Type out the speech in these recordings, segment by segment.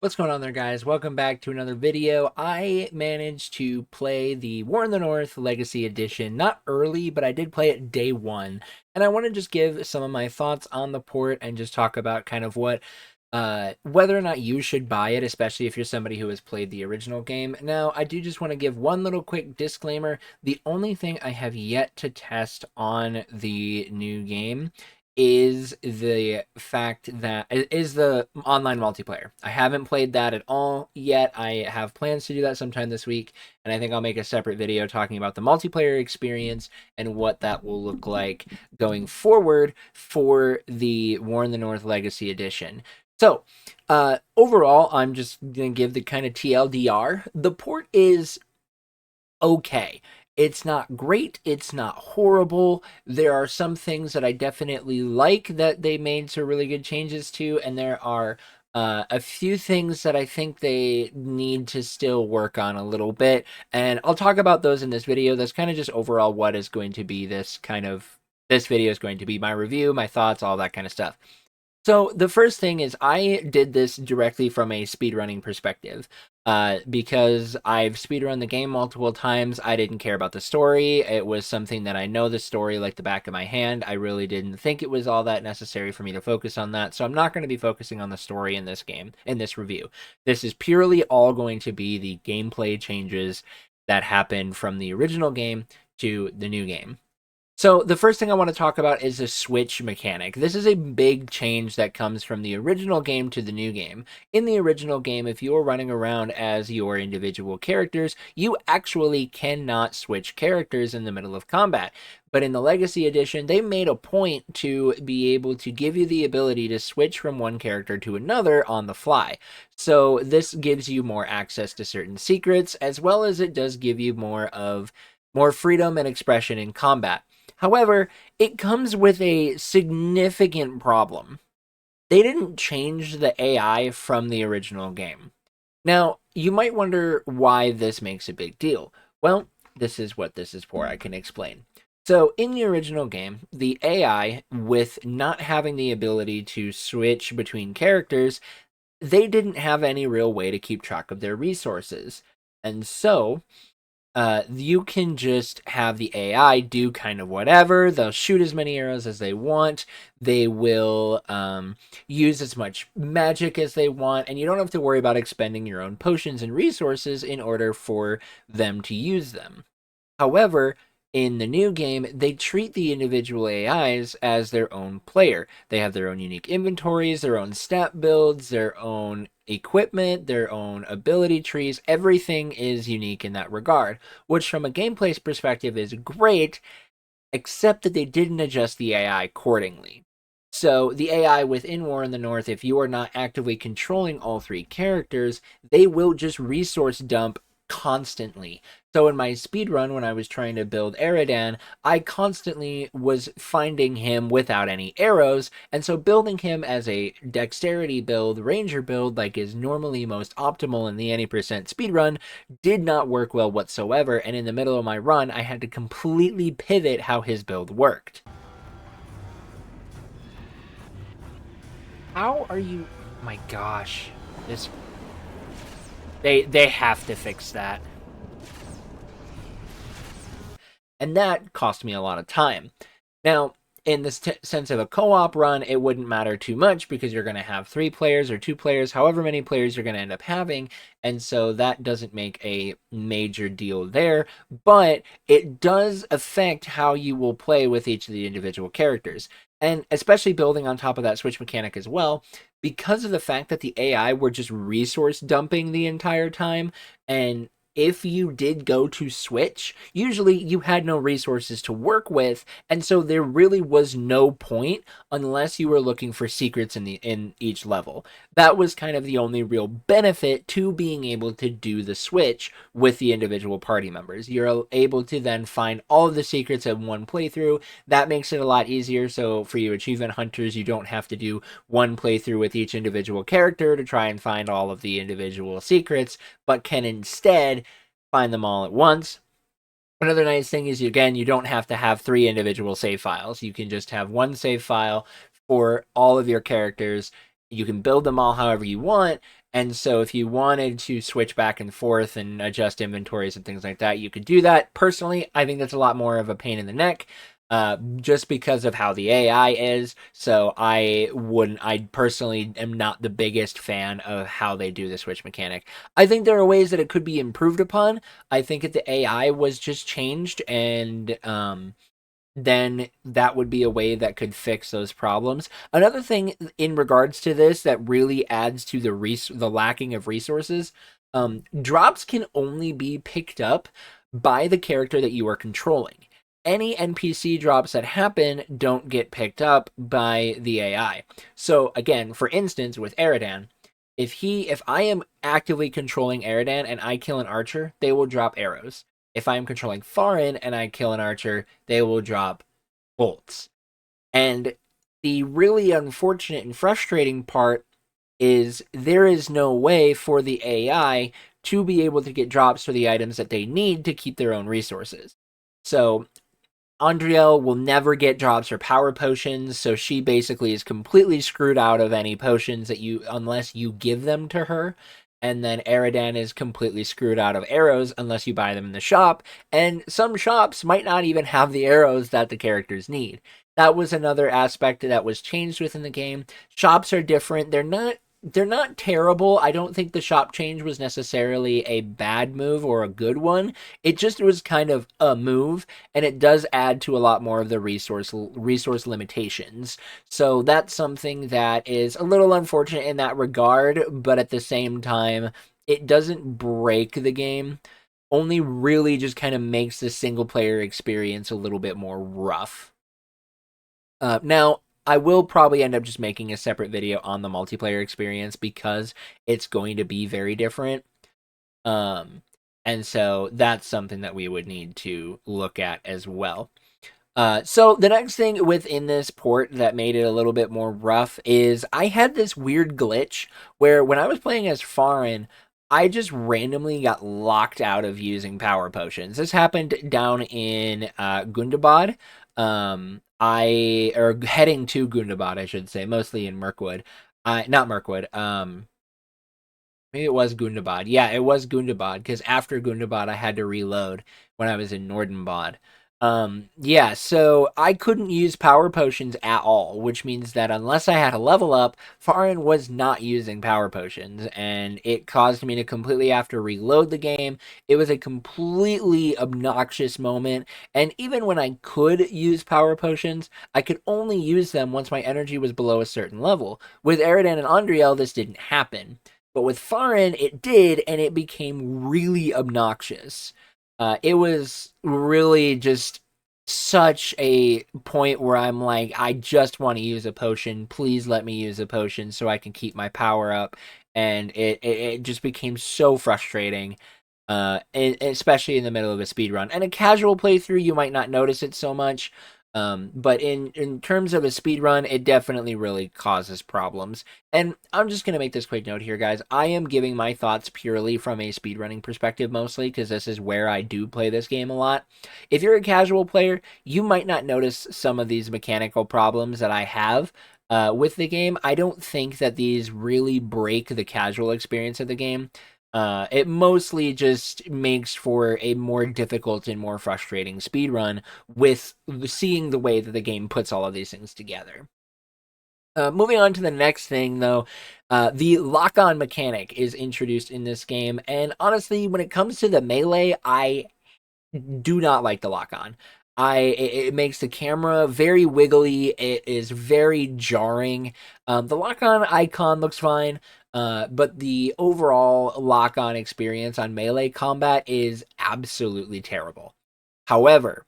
What's going on there, guys? Welcome back to another video. I managed to play the War in the North Legacy Edition, not early, but I did play it day one. And I want to just give some of my thoughts on the port and just talk about kind of whether or not you should buy it, especially if you're somebody who has played the original game. Now, I do just want to give one little quick disclaimer. The only thing I have yet to test on the new game is the fact that it is the online multiplayer. I haven't played that at all yet. I have plans to do that sometime this week, and I think I'll make a separate video talking about the multiplayer experience and what that will look like going forward for the War in the North Legacy Edition. So, overall, I'm just going to give the kind of TLDR. The port is okay. It's not great. It's not horrible. There are some things that I definitely like that they made some really good changes to, and there are a few things that I think they need to still work on a little bit. And I'll talk about those in this video. That's kind of just overall what is going to be this video is going to be my review, my thoughts, all that kind of stuff. So the first thing is I did this directly from a speedrunning perspective. Because I've speedrun the game multiple times, I didn't care about the story. It was something that I know the story like the back of my hand. I really didn't think it was all that necessary for me to focus on that. So I'm not going to be focusing on the story in this game, in this review. This is purely all going to be the gameplay changes that happened from the original game to the new game. So the first thing I want to talk about is the switch mechanic. This is a big change that comes from the original game to the new game. In the original game, if you are running around as your individual characters, you actually cannot switch characters in the middle of combat. But in the Legacy Edition, they made a point to be able to give you the ability to switch from one character to another on the fly. So this gives you more access to certain secrets, as well as it does give you more freedom and expression in combat. However, it comes with a significant problem. They didn't change the AI from the original game. Now, you might wonder why this makes a big deal. Well, this is what this is for. I can explain. So, in the original game, the AI, with not having the ability to switch between characters, they didn't have any real way to keep track of their resources. And so, you can just have the AI do kind of whatever. They'll shoot as many arrows as they want. They will use as much magic as they want, and you don't have to worry about expending your own potions and resources in order for them to use them. However, in the new game, they treat the individual AIs as their own player. They have their own unique inventories, their own stat builds, their own equipment, their own ability trees. Everything is unique in that regard, which from a gameplay perspective is great, except that they didn't adjust the AI accordingly. So the AI within War in the North, if you are not actively controlling all three characters, they will just resource dump constantly. So in my speed run, when I was trying to build Eridan, I constantly was finding him without any arrows, and so building him as a dexterity build, ranger build, like is normally most optimal in the any percent speed run, did not work well whatsoever, and in the middle of my run, I had to completely pivot how his build worked. How are you? Oh my gosh, this they have to fix that. And that cost me a lot of time. Now, in the sense of a co-op run, it wouldn't matter too much because you're going to have 3 players or 2 players, however many players you're going to end up having, and so that doesn't make a major deal there, but it does affect how you will play with each of the individual characters. And especially building on top of that switch mechanic as well, because of the fact that the AI were just resource dumping the entire time, and if you did go to switch, usually you had no resources to work with, and so there really was no point unless you were looking for secrets in each level. That was kind of the only real benefit to being able to do the switch with the individual party members. You're able to then find all of the secrets in one playthrough. That makes it a lot easier. So for you achievement hunters, you don't have to do one playthrough with each individual character to try and find all of the individual secrets, but can instead find them all at once. Another nice thing is, again, you don't have to have 3 individual save files. You can just have one save file for all of your characters. You can build them all however you want, And so if you wanted to switch back and forth and adjust inventories and things like that, you could do that. Personally, I think that's a lot more of a pain in the neck. Just because of how the AI is. So I personally am not the biggest fan of how they do the switch mechanic. I think there are ways that it could be improved upon. I think if the AI was just changed and then that would be a way that could fix those problems. Another thing in regards to this that really adds to the lacking of resources, drops can only be picked up by the character that you are controlling. Any NPC drops that happen don't get picked up by the AI. So again, for instance, with Eridan, if I am actively controlling Eridan and I kill an archer, they will drop arrows. If I am controlling Farin and I kill an archer, they will drop bolts. And the really unfortunate and frustrating part is there is no way for the AI to be able to get drops for the items that they need to keep their own resources. So Andriel will never get drops for power potions, so she basically is completely screwed out of any potions that unless you give them to her. And then Eridan is completely screwed out of arrows unless you buy them in the shop. And some shops might not even have the arrows that the characters need. That was another aspect that was changed within the game. Shops are different. They're not terrible. I don't think the shop change was necessarily a bad move or a good one. It just was kind of a move, and it does add to a lot more of the resource limitations. So that's something that is a little unfortunate in that regard, but at the same time, it doesn't break the game. Only really just kind of makes the single player experience a little bit more rough. Now, I will probably end up just making a separate video on the multiplayer experience because it's going to be very different. Um, and so that's something that we would need to look at as well. So the next thing within this port that made it a little bit more rough is I had this weird glitch where when I was playing as Farin, I just randomly got locked out of using power potions. This happened down in Gundabad. Or heading to Gundabad, I should say, mostly in Mirkwood. Not Mirkwood. Maybe it was Gundabad. Yeah, it was Gundabad because after Gundabad, I had to reload when I was in Nordenbad. Yeah, so I couldn't use power potions at all, which means that unless I had a level up, Farin was not using power potions, and it caused me to completely have to reload the game. It was a completely obnoxious moment, and even when I could use power potions, I could only use them once my energy was below a certain level. With Eridan and Andriel, this didn't happen. But with Farin, it did, and it became really obnoxious. It was really just such a point where I'm like, I just want to use a potion. Please let me use a potion so I can keep my power up. And it just became so frustrating, especially in the middle of a speed run. And a casual playthrough, you might not notice it so much. But in terms of a speed run, it definitely really causes problems. And I'm just going to make this quick note here, guys. I am giving my thoughts purely from a speedrunning perspective mostly, because this is where I do play this game a lot. If you're a casual player, you might not notice some of these mechanical problems that I have with the game. I don't think that these really break the casual experience of the game. It mostly just makes for a more difficult and more frustrating speed run with seeing the way that the game puts all of these things together. Moving on to the next thing, though, the lock-on mechanic is introduced in this game, and honestly, when it comes to the melee, I do not like the lock-on. It makes the camera very wiggly. It is very jarring. The lock-on icon looks fine, but the overall lock-on experience on melee combat is absolutely terrible. However,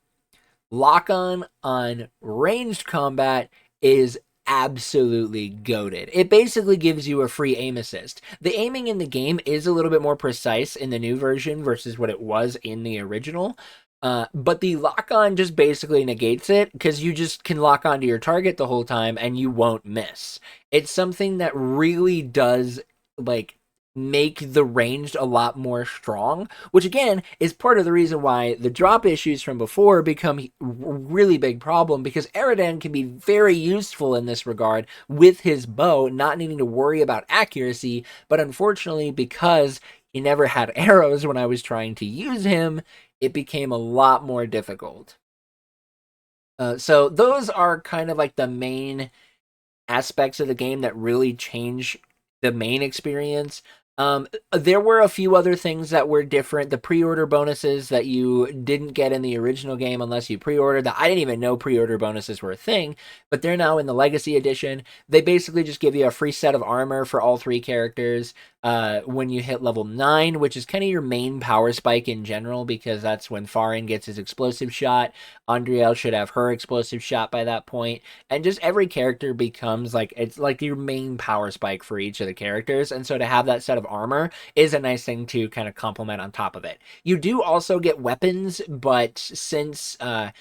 lock on ranged combat is absolutely goated. It basically gives you a free aim assist. The aiming in the game is a little bit more precise in the new version versus what it was in the original. But the lock on just basically negates it because you just can lock onto your target the whole time and you won't miss. It's something that really does like make the ranged a lot more strong, which again is part of the reason why the drop issues from before become a really big problem, because Eridan can be very useful in this regard with his bow, not needing to worry about accuracy, but unfortunately, because he never had arrows when I was trying to use him, it became a lot more difficult. So those are kind of like the main aspects of the game that really change the main experience. There were a few other things that were different. The pre-order bonuses that you didn't get in the original game unless you pre-ordered, that I didn't even know pre-order bonuses were a thing, but they're now in the Legacy Edition. They basically just give you a free set of armor for all three characters when you hit level 9, which is kind of your main power spike in general, because that's when Farin gets his explosive shot. Andriel should have her explosive shot by that point, and just every character becomes like, it's like your main power spike for each of the characters. And so to have that set of armor is a nice thing to kind of complement on top of it. You do also get weapons, but since we're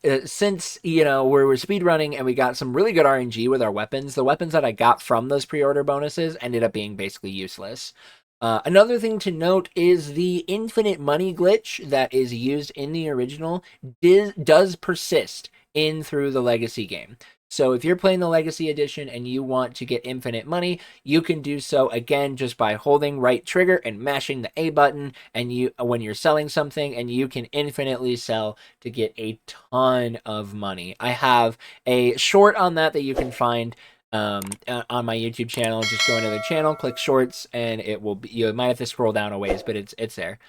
speedrunning and we got some really good RNG with our weapons, the weapons that I got from those pre-order bonuses ended up being basically useless. Another thing to note is the infinite money glitch that is used in the original does persist in through the Legacy game. So if you're playing the Legacy Edition and you want to get infinite money, you can do so again just by holding right trigger and mashing the A button, and when you're selling something, and you can infinitely sell to get a ton of money. I have a short on that you can find on my YouTube channel. Just go into the channel, click shorts, and it will be, you might have to scroll down a ways, but it's there.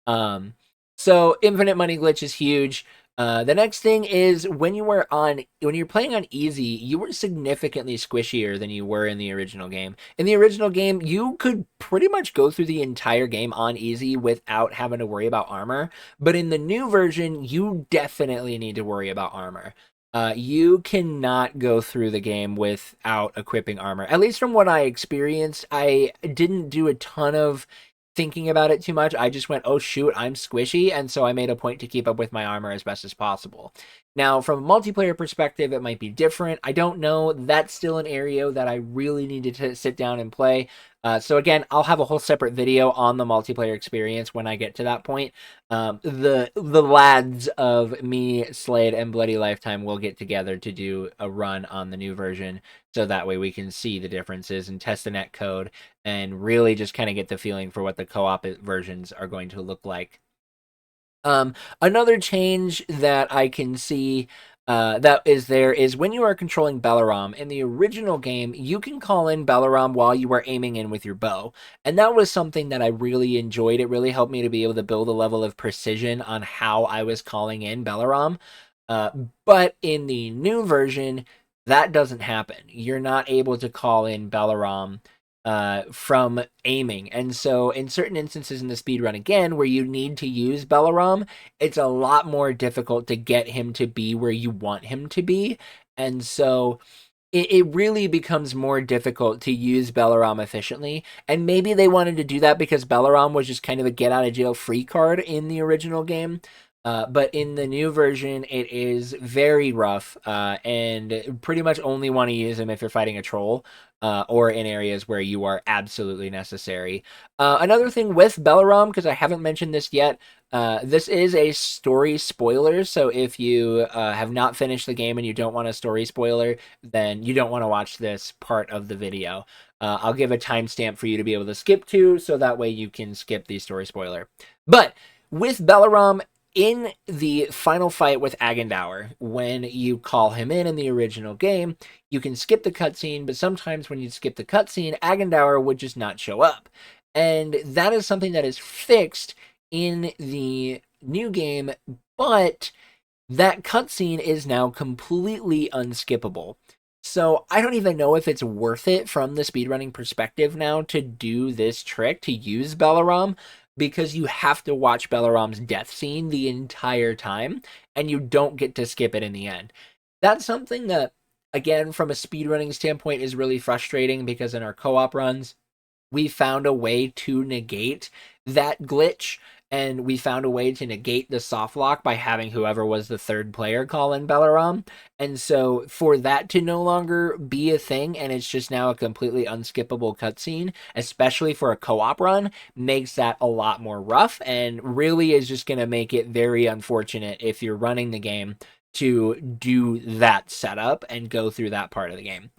Um, so infinite money glitch is huge. The next thing is when you're playing on easy, you were significantly squishier than you were in the original game. In the original game, you could pretty much go through the entire game on easy without having to worry about armor. But in the new version, you definitely need to worry about armor. You cannot go through the game without equipping armor. At least from what I experienced, I didn't do a ton of thinking about it too much. I just went, oh shoot, I'm squishy, and so I made a point to keep up with my armor as best as possible. Now, from a multiplayer perspective, it might be different. I don't know. That's still an area that I really needed to sit down and play. So again, I'll have a whole separate video on the multiplayer experience when I get to that point. The lads of me, Slade, and Bloody Lifetime will get together to do a run on the new version, so that way we can see the differences and test the net code and really just kind of get the feeling for what the co-op versions are going to look like. Another change that I can see that is there is when you are controlling Belleram. In the original game, you can call in Belleram while you are aiming in with your bow. And that was something that I really enjoyed. It really helped me to be able to build a level of precision on how I was calling in Belleram. Uh, but in the new version, that doesn't happen. You're not able to call in Belleram from aiming. And so in certain instances in the speedrun again, where you need to use Belleram, it's a lot more difficult to get him to be where you want him to be. And so it really becomes more difficult to use Belleram efficiently. And maybe they wanted to do that because Belleram was just kind of a get out of jail free card in the original game. But in the new version, it is very rough, and pretty much only want to use him if you're fighting a troll, or in areas where you are absolutely necessary. Another thing with Belleram, because I haven't mentioned this yet, this is a story spoiler, so if you have not finished the game and you don't want a story spoiler, then you don't want to watch this part of the video. I'll give a timestamp for you to be able to skip to, so that way you can skip the story spoiler. But with Belleram, in the final fight with Agendaur, when you call him in the original game, you can skip the cutscene, but sometimes when you skip the cutscene, Agendaur would just not show up. And that is something that is fixed in the new game, but that cutscene is now completely unskippable. So I don't even know if it's worth it from the speedrunning perspective now to do this trick, to use Belleram, because you have to watch Belleram's death scene the entire time, and you don't get to skip it in the end. That's something that, again, from a speedrunning standpoint, is really frustrating, because in our co-op runs, we found a way to negate that glitch, and we found a way to negate the soft lock by having whoever was the third player call in Belleram. And so for that to no longer be a thing, and it's just now a completely unskippable cutscene, especially for a co-op run, makes that a lot more rough, and really is just going to make it very unfortunate if you're running the game to do that setup and go through that part of the game.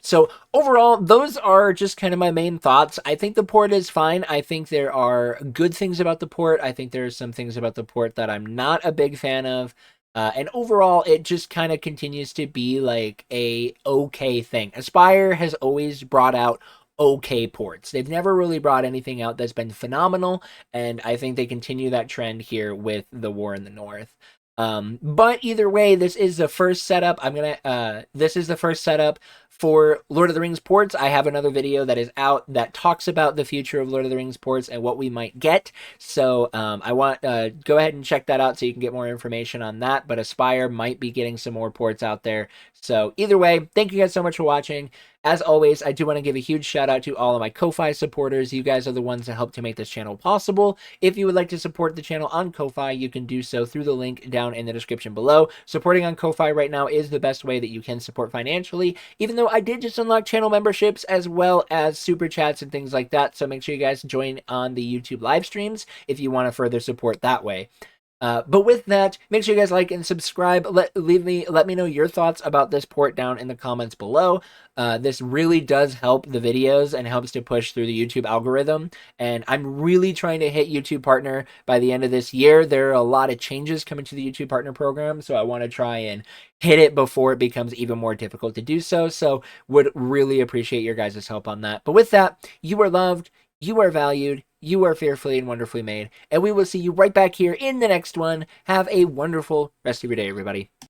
So overall, those are just kind of my main thoughts. I think the port is fine. I think there are good things about the port. I think there are some things about the port that I'm not a big fan of. And overall, it just kind of continues to be like a okay thing. Aspire has always brought out okay ports. They've never really brought anything out that's been phenomenal, and I think they continue that trend here with the War in the North. But either way, this is the first setup. This is the first setup for Lord of the Rings ports. I have another video that is out that talks about the future of Lord of the Rings ports and what we might get. So I want go ahead and check that out so you can get more information on that. But Aspire might be getting some more ports out there. So either way, thank you guys so much for watching. As always, I do want to give a huge shout out to all of my Ko-Fi supporters. You guys are the ones that help to make this channel possible. If you would like to support the channel on Ko-Fi, you can do so through the link down in the description below. Supporting on Ko-Fi right now is the best way that you can support financially, even though I did just unlock channel memberships as well as super chats and things like that. So make sure you guys join on the YouTube live streams if you want to further support that way. But with that, make sure you guys like and subscribe. Let me know your thoughts about this port down in the comments below. This really does help the videos and helps to push through the YouTube algorithm. And I'm really trying to hit YouTube Partner by the end of this year. There are a lot of changes coming to the YouTube Partner program, so I want to try and hit it before it becomes even more difficult to do so. So would really appreciate your guys' help on that. But with that, you are loved, you are valued, you are fearfully and wonderfully made, and we will see you right back here in the next one. Have a wonderful rest of your day, everybody.